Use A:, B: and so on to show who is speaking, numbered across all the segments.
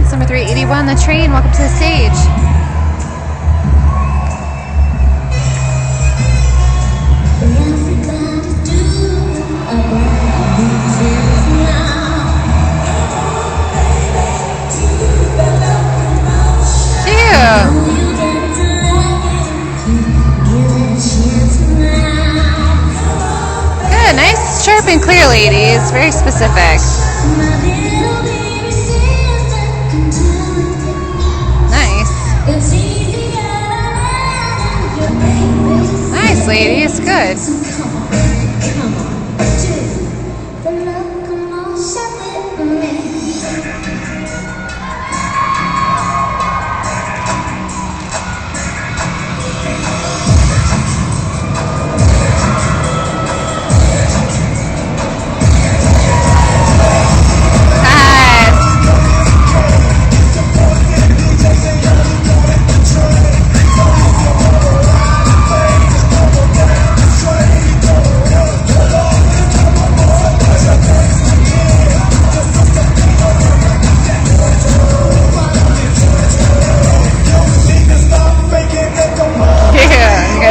A: That's number 381, The Train. Welcome to the stage. Good, nice, sharp and clear, ladies. Very specific. Nice. Nice, ladies. Good.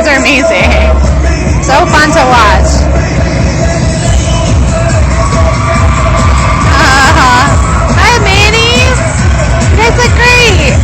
A: Amazing. So fun to watch. Hi, Manny's. You guys look great.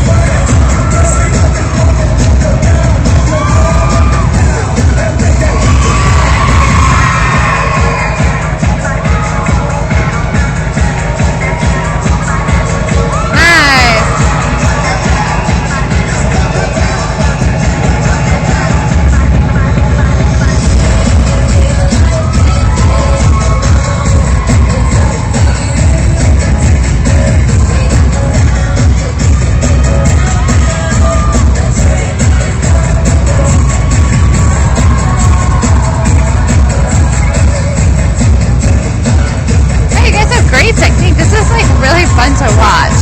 A: Technique. This is like really fun to watch.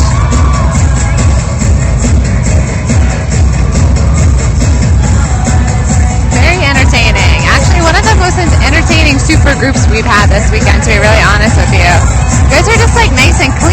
A: Very entertaining. Actually, one of the most entertaining super groups we've had this weekend, to be really honest with you. You guys are just like nice and clean.